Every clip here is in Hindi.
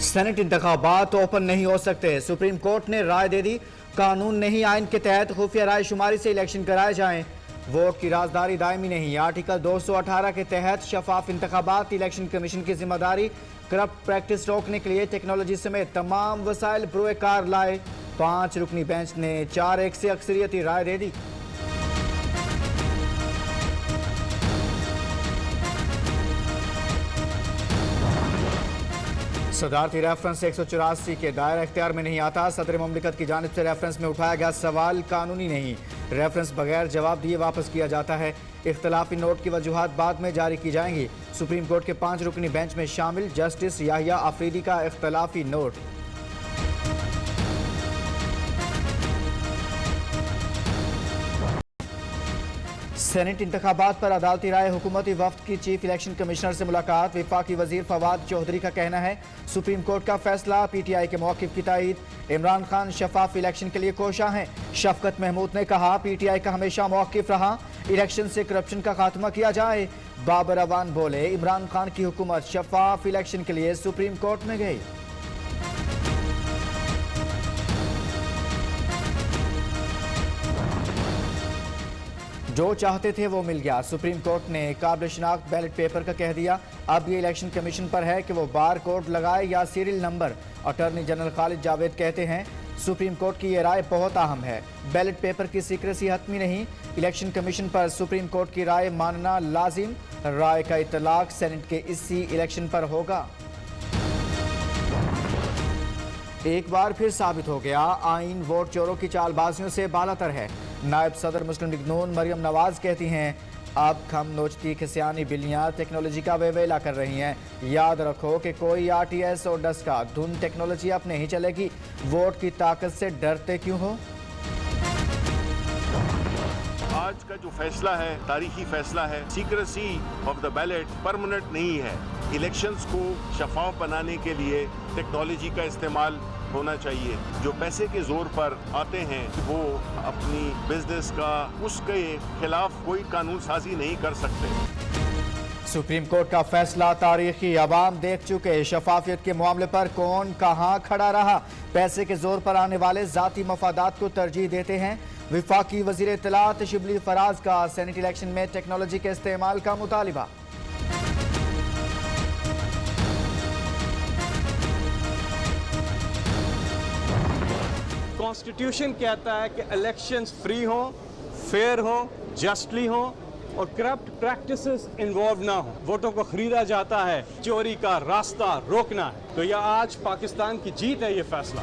सेनेट इंतखाबात ओपन नहीं हो सकते, सुप्रीम कोर्ट ने राय दे दी। कानून नहीं, आइन के तहत खुफिया राय शुमारी से इलेक्शन कराए जाएं। वोट की राजदारी दायमी नहीं, आर्टिकल 218 के तहत शफाफ इंतखाबात इलेक्शन कमीशन की जिम्मेदारी। करप्ट प्रैक्टिस रोकने के लिए टेक्नोलॉजी समेत तमाम वसाइल बरोए कार लाए। 5 रुकनी बेंच ने 4-1 से अक्सरियती राय दे दी। सदारती रेफरेंस 184 के दायरा इख्तियार में नहीं आता। सदर मुमलिकत की जानिब से रेफरेंस में उठाया गया सवाल कानूनी नहीं, रेफरेंस बगैर जवाब दिए वापस किया जाता है। इख्तलाफी नोट की वजूहात बाद में जारी की जाएंगी। सुप्रीम कोर्ट के 5 रुकनी बेंच में शामिल जस्टिस याहिया अफरीदी का इख्तलाफी नोट। सेनेट इंतखाबात पर अदालती राय, हुकूमती वफ्द की चीफ इलेक्शन कमिश्नर से मुलाकात। विफाकी वजीर फवाद चौधरी का कहना है सुप्रीम कोर्ट का फैसला पीटीआई के मौक़िफ़ की तायीद। इमरान खान शफाफ इलेक्शन के लिए कोशा हैं। शफकत महमूद ने कहा पीटीआई का हमेशा मौक़िफ़ रहा इलेक्शन से करप्शन का खात्मा किया जाए। बाबर अवान बोले इमरान खान की हुकूमत शफाफ इलेक्शन के लिए सुप्रीम कोर्ट में गई। जो चाहते थे वो मिल गया, सुप्रीम कोर्ट ने काबिल शिनाख्त बैलेट पेपर का कह दिया। अब ये इलेक्शन कमीशन पर है कि वो बार कोड लगाए या serial number. Attorney general Khalid Javed कहते हैं सुप्रीम कोर्ट की ये राय बहुत अहम है, बैलेट पेपर की सीक्रेसी हतमी नहीं। इलेक्शन कमीशन पर सुप्रीम कोर्ट की राय मानना लाजिम। राय का इतलाक सेनेट के इसी इलेक्शन पर होगा। एक बार फिर साबित हो गया आइन वोट चोरों की चालबाजियों से बालातर है। नायब सदर मुस्लिम लीग नून मरियम नवाज कहती हैं अब खम नोचती खिसियानी बिल्लियां टेक्नोलॉजी का वेवेला कर रही हैं। याद रखो कि कोई आरटीएस और डस का धुन टेक्नोलॉजी अब नहीं चलेगी। वोट की ताकत से डरते क्यों हो? आज का जो फैसला है तारीखी फैसला है। Secrecy of the ballot permanent नहीं है। इलेक्शंस को शफाफ बनाने के लिए टेक्नोलॉजी का इस्तेमाल होना चाहिए। जो पैसे के जोर पर आते हैं वो अपनी बिजनेस का उसके खिलाफ कोई कानून साजी नहीं कर सकते। सुप्रीम कोर्ट का फैसला तारीखी, अवाम देख चुके शफाफियत के मामले पर कौन कहां खड़ा रहा। पैसे के जोर पर आने वाले जाती मफादात को तरजीह देते हैं। विफाकी वजीर इत्तलात शिबली फराज का सेनेट इलेक्शन में टेक्नोलॉजी के इस्तेमाल का मुतालिबा। कॉन्स्टिट्यूशन कहता है कि इलेक्शंस फ्री हों, फेयर हों, जस्टली हों और करप्ट प्रैक्टिसेस इन्वॉल्व ना हो। वोटों को खरीदा जाता है, चोरी का रास्ता रोकना है। तो यह आज पाकिस्तान की जीत है ये फैसला।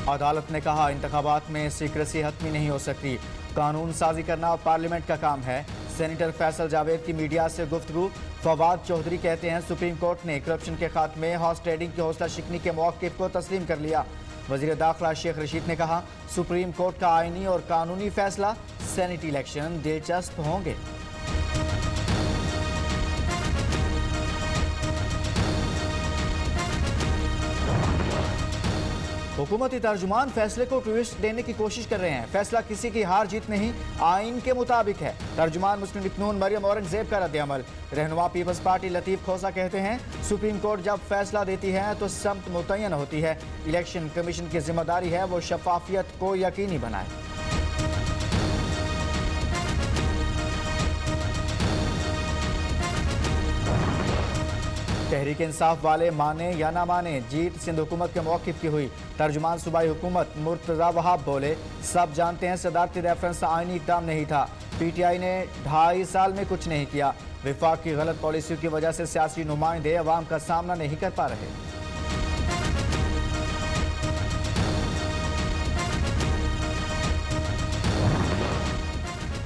अदालत ने कहा इंतखाबात में सीक्रेसी हतमी नहीं हो सकती, कानून साजी करना पार्लियामेंट का काम है। सेनेटर फैसल जावेद की मीडिया से गुफ्तगू। फवाद चौधरी कहते हैं सुप्रीम कोर्ट ने करप्शन के खात्मे, हॉर्स ट्रेडिंग की हौसला शिकनी के मौक़िफ़ को तस्लीम कर लिया। वज़ीर दाखिला शेख रशीद ने कहा सुप्रीम कोर्ट का आईनी और कानूनी फैसला, सेनेट इलेक्शन दिलचस्प होंगे। हुकूमती तर्जुमान फैसले को ट्विस्ट देने की कोशिश कर रहे हैं। फैसला किसी की हार जीत नहीं, आइन के मुताबिक है। तर्जुमान मुस्लिम लीग नून मरियम औरंगजेब का रद्द-ए-अमल। रहनुमा पीपल्स पार्टी लतीफ खोसा कहते हैं सुप्रीम कोर्ट जब फैसला देती है तो समत मुतय्यन होती है। इलेक्शन कमीशन की जिम्मेदारी है वो शफाफियत को यकीनी बनाए। तहरीक इंसाफ वाले माने या ना माने, जीत सिंध हुकूमत के मौक़िफ़ की हुई। तर्जुमान सूबाई हुकूमत मुर्तज़ा वहाब बोले सब जानते हैं सदारती रेफरेंस आईनी इक़दाम नहीं था, पीटीआई ने 2.5 साल में कुछ नहीं किया। विफाक की गलत पॉलिसियों की वजह से सियासी नुमाइंदे अवाम का सामना नहीं कर पा रहे।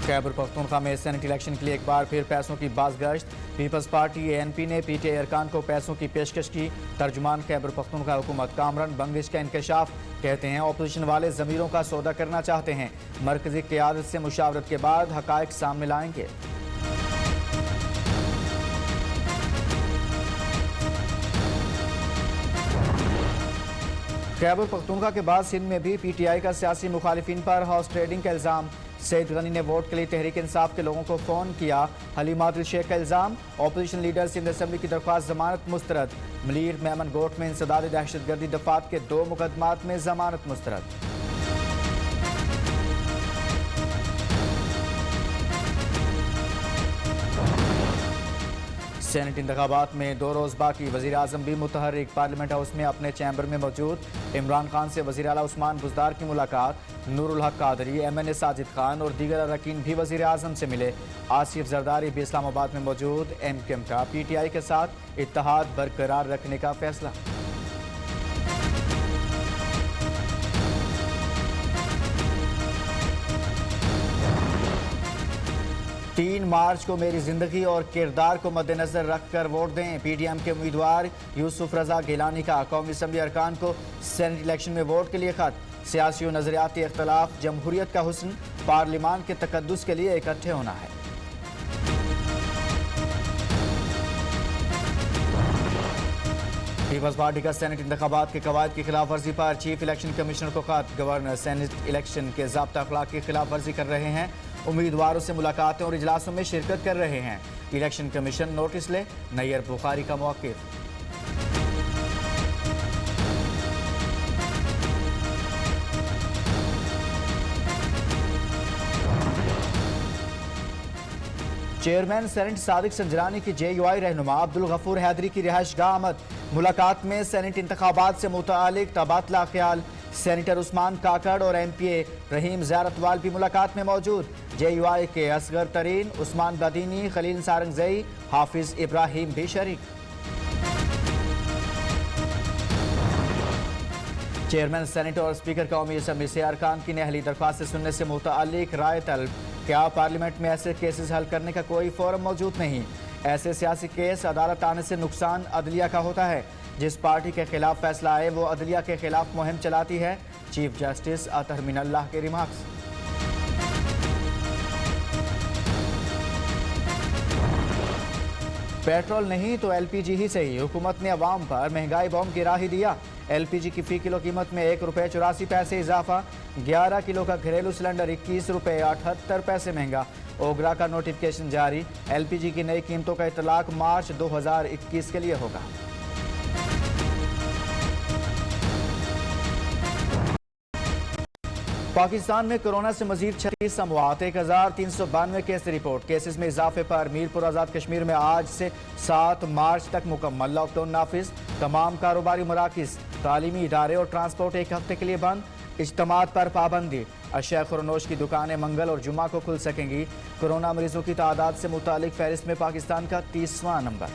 खैबर पख्तूनख्वा में सेनेट इलेक्शन के लिए एक बार फिर पैसों की बाज़गश्त। पीपल्स पार्टी एएनपी ने पीटीआई अरकान को पैसों की पेशकश की। तर्जुमान खैबर पख्तूनख्वा हुकूमत कामरान बंगिश का इंकशाफ। कहते हैं अपोजिशन वाले ज़मीरों का सौदा करना चाहते हैं, मरकजी क़यादत से मुशावरत के बाद हक़ाइक़ सामने लाएंगे। खैबर पख्तूनख्वा के बाद सिंध में भी पीटीआई का सियासी मुखालिफिन पर हॉर्स ट्रेडिंग का इल्ज़ाम। सईद गनी ने वोट के लिए तहरीक इंसाफ के लोगों को फोन किया। हलीमा आदिल शेख का इल्जाम, ऑपोजिशन लीडर्स इन असेंबली की दरख्वास्त जमानत मुस्तरद। मलीर मेमन गोट में इंसदाद दहशतगर्दी दफात के 2 मुकदमात में जमानत मुस्तरद। सेनेट इंतखाबात में 2 रोज़ बाकी, वज़ीर आज़म भी मुतहर्रिक। पार्लियामेंट हाउस में अपने चैम्बर में मौजूद इमरान खान से वज़ीर आला उस्मान बुज़दार की मुलाकात। नूरुल हक कादरी, MNA साजिद खान और दीगर अरकान भी वज़ीर आज़म से मिले। आसिफ जरदारी भी इस्लामाबाद में मौजूद। MKM का PTI के साथ इत्तेहाद बरकरार रखने का फैसला। 3 मार्च को मेरी जिंदगी और किरदार को मद्देनजर रखकर वोट दें। PTM के उम्मीदवार यूसुफ रजा गिलानी का कौमी असम्बली अरकान को सेनेट इलेक्शन में वोट के लिए खत। सियासी और नजरियाती इख्तलाफ जमहूरियत का हुस्न, पार्लिमान के तकद्दुस के लिए इकट्ठे होना है। पीपल्स पार्टी का सेनेट इंतखाबात के कवायद की खिलाफ वर्जी पर चीफ इलेक्शन कमिश्नर को खत। गवर्नर सेनेट इलेक्शन के ज़ाब्ता अखलाक की खिलाफ वर्जी कर रहे हैं, उम्मीदवारों से मुलाकातें और इजलासों में शिरकत कर रहे हैं। इलेक्शन कमीशन नोटिस ले, नैयर बुखारी का मौक़िफ़। चेयरमैन सेनेट सादिक संजरानी की JUI रहनुमा अब्दुल गफूर हैदरी की रिहाइशगाह आमद। मुलाकात में सेनेट इंतखाबात से मुतालिक तबादला ख्याल। सेनेटर उस्मान काकड़ और MPA रहीम ज़ियारतवाल भी मुलाकात में मौजूद। JUI के असगर तरीन, उस्मान बदीनी, खलील सारंगजई, हाफिज इब्राहिम भी शरीक। चेयरमैन सेनेट और स्पीकर कौमी असम्बली से अरकान की नहली दरख्वास्त सुनने से मुतालिक राय तलब। क्या पार्लियामेंट में ऐसे केसेस हल करने का कोई फोरम मौजूद नहीं? ऐसे सियासी केस अदालत आने से नुकसान अदलिया का होता है। जिस पार्टी के खिलाफ फैसला आए वो अदलिया के खिलाफ मुहिम चलाती है। चीफ जस्टिस अतहर मिनल्लाह के रिमार्क्स। पेट्रोल नहीं तो LPG ही सही, हुकूमत ने अवाम पर महंगाई बम गिरा ही दिया। LPG की फ़ी किलो कीमत में ₹1.84 इजाफा। 11 किलो का घरेलू सिलेंडर ₹21.78 महंगा। ओगरा का नोटिफिकेशन जारी। LPG की नई कीमतों का इतलाक मार्च 2021 के लिए होगा। पाकिस्तान में कोरोना से मजीद 36 अमवात, 1392 केस रिपोर्ट। केसेस में इजाफे पर मीरपुर आज़ाद कश्मीर में आज से 7 मार्च तक मुकम्मल लॉकडाउन नाफिज। तमाम कारोबारी मराकिज, तालीमी इदारे और ट्रांसपोर्ट 1 हफ्ते के लिए बंद। इज्तिमात पर पाबंदी। अशिया खुरनोश की दुकानें मंगल और जुमा को खुल सकेंगी। कोरोना मरीजों की तादाद से मुतालिक फहरिस्त में पाकिस्तान का 30वां नंबर।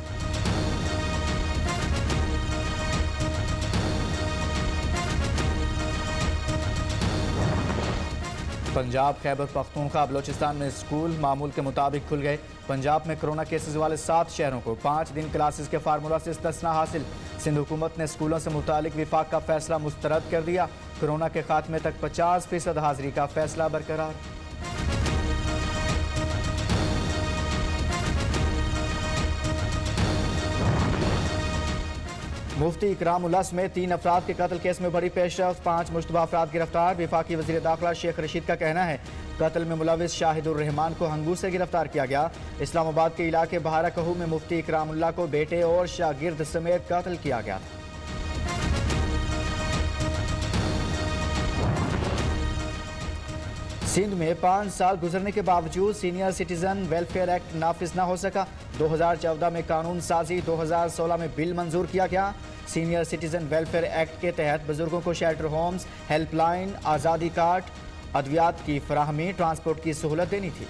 पंजाब खैबर पख्तूनख्वा बलोचिस्तान में स्कूल मामूल के मुताबिक खुल गए। पंजाब में कोरोना केसेस वाले 7 शहरों को 5 दिन क्लासेस के फार्मूला से इस्तिस्ना हासिल। सिंध हुकूमत ने स्कूलों से मुतालिक विफाक का फैसला मुस्तरद कर दिया। कोरोना के खात्मे तक 50% हाजिरी का फैसला बरकरार। मुफ्ती इकराम उल्लाह समेत 3 अफराद के कत्ल केस में बड़ी पेशरफ्त, 5 मुश्तबा अफराद गिरफ्तार। वफाकी वज़ीर दाखिला शेख रशीद का कहना है कत्ल में मुलविस शाहिदुर रहमान को हंगू से गिरफ्तार किया गया। इस्लामाबाद के इलाके बहारा कहू में मुफ्ती इकराम उल्लाह को बेटे और शागिर्द समेत कत्ल किया गया था। सिंध में 5 साल गुजरने के बावजूद सीनियर सिटीजन वेलफेयर एक्ट नाफिज न हो सका। 2014 में कानून साजी, 2016 में बिल मंजूर किया गया। सीनियर सिटीजन वेलफेयर एक्ट के तहत बुजुर्गों को शेल्टर होम्स, हेल्पलाइन, आज़ादी कार्ड, अद्वियात की फराहमी, ट्रांसपोर्ट की सहूलत देनी थी।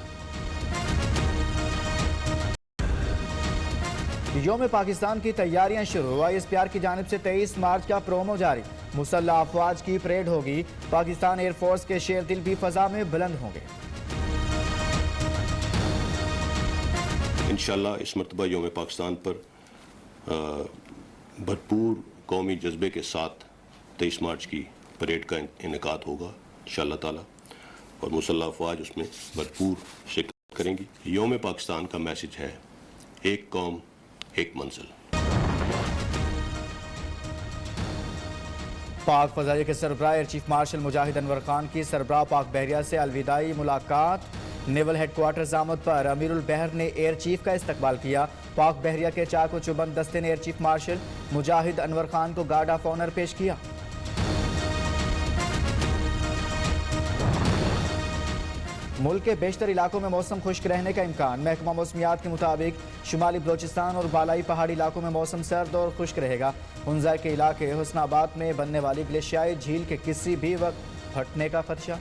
योम पाकिस्तान की तैयारियां शुरू। ISPR की जानिब से 23 मार्च का प्रोमो जारी। मुसल्लह अफवाज की परेड होगी। पाकिस्तान एयरफोर्स के शेर दिल भी फजा में बुलंद होंगे। इंशाल्लाह इस मरतबा योम पाकिस्तान पर भरपूर कौमी जज्बे के साथ 23 मार्च की परेड का इनेकाद होगा इंशाल्लाह ताला, और मुसल्लह अफवाज उसमें भरपूर शिरकत करेंगी। योम पाकिस्तान का मैसेज है एक कौम एक मंजिल। पाक फजाइया के सरबराह एयर चीफ मार्शल मुजाहिद अनवर खान की सरबराह पाक बहरिया से अलविदाई मुलाकात। नेवल हेडक्वार्टर्स आमद पर अमीरुल बहर ने एयर चीफ का इस्तकबाल किया। पाक बहरिया के चाको चुबंद दस्ते ने एयर चीफ मार्शल मुजाहिद अनवर खान को गार्ड ऑफ ऑनर पेश किया। मुल्क के बेशतर इलाकों में मौसम खुश्क रहने का इम्कान। महकमा मौसमियात के मुताबिक शुमाली बलोचिस्तान और बालाई पहाड़ी इलाकों में मौसम सर्द और खुश्क रहेगा। हुंजा के इलाके हुस्नाबाद में बनने वाली ग्लेशियाई झील के किसी भी वक्त फटने का खदशा।